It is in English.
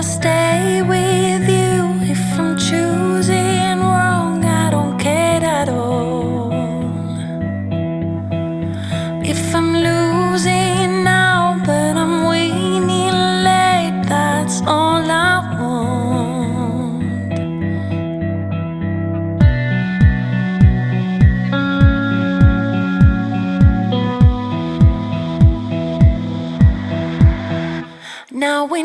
wanna stay with you. If I'm choosing wrong, I don't care at all. If I'm losing now, but I'm winning late, that's all I want. Now we